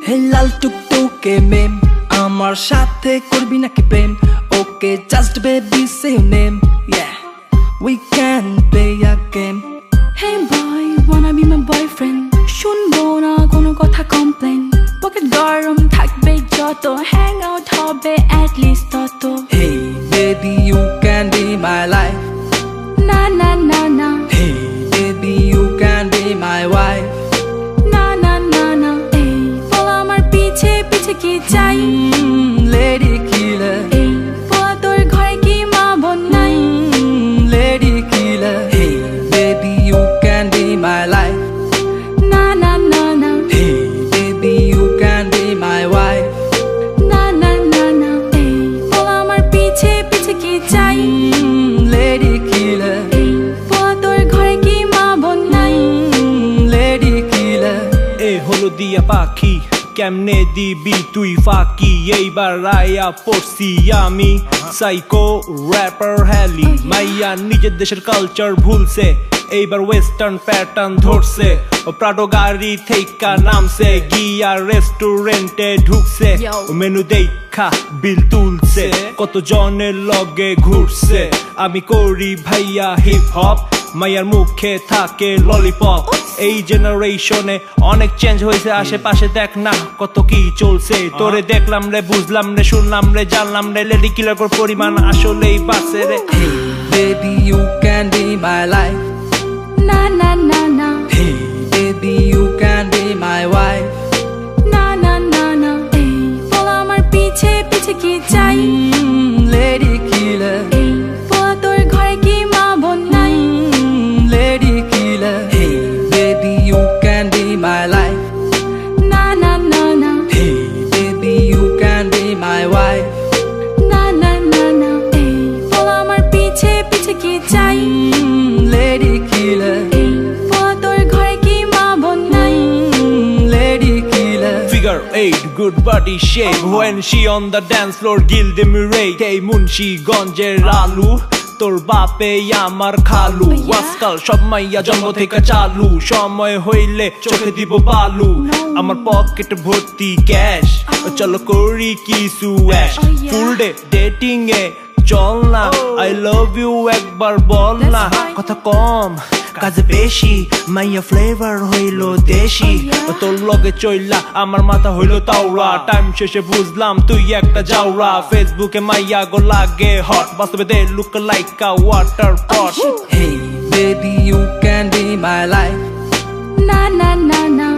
হে লাল টুকটুকে মেম আমার সাথে করবি নাকি প্রেম okay just baby say name yeah we can play a game Hey boy, wanna be my boyfriend? শুনবো না কোনো কথা কমপ্লেন পকেট গরম থাকবে যত হ্যাং আউট হবে at least তত Hey baby you can be my life না না না না Hey baby you can be my wife না না না না এই বল আমার পিছে পিছে কি চাই Lady killer এই বল তোর ঘরে কি মা বোন নাই Lady killer Hey baby you can be my life না না না না Hey baby you can be my wife না না না না এই বল আমার পিছে পিছে কি চাই Lady killer এই বল তোর ঘরে কি মা বোন নাই Lady killer এ হলো দিয়া পাখি কেমনে দিবি তুই ফাঁকি এইবার রায়া পড়ছি আমি সাইকো র্যাপার হ্যালি মাইয়া নিজের দেশের কালচার ভুলছে এইবার ওয়েস্টার্ন প্যাটার্ন ধরছে ও প্রাডো গাড়ি থেইকা নামছে গিয়া রেস্টুরেন্টে ঢুকছে মেনু দেখা বিল তুলছে কত জনের লগে ঘুরছে আমি করি ভাইয়া হিপ হপ মাইয়ার মুখে থাকে ললিপপ এই জেনারেশনে অনেক চেঞ্জ হয়েছে আশেপাশে দেখ না কত কি চলছে তোরে দেখলাম রে বুঝলাম রে শুনলাম রে জানলাম রে লেডি কিলার পরিমাণ আসলেই বাড়ছে রে Hey baby you can be my life না না না না Hey baby you can be my wife না না না না এই বল আমার পিছে পিছে কি চাই Lady killer এই বল তোর ঘরে কি মা বোন নাই Lady killer Hey baby you can be my life না না না না Hey baby you can be my wife না না না না এই বল আমার পিছে পিছে কি চাই Lady killer এই বল তোর ঘরে কি মা বোন নাই Lady killer Figure 8, good body shape When she on the dance floor, gilde mirate Hey Munshi গঞ্জের আলু তোর বাপে আমার খালু ওয়াসকাল সব মাইয়া জন্ম থেকে চালু সময় হইলে চোখে দিব বালু আমার পকেট ভর্তি ক্যাশ চলো করি কিছু অ্যাশ ফুল ডে ডেটিং এ চল না আই লাভ ইউ একবার বল না কথা কম কাজে বেশি মাইয়া ফ্লেভার হইলো দেশি তোর লগে চইলা আমার মাথা হইলো তাওরা টাইম শেষে বুঝলাম তুই একটা যাওরা ফেসবুকে মাইয়া গো লাগে হট বাস্তবে they look like a water pot Hey baby you can be my life না না না না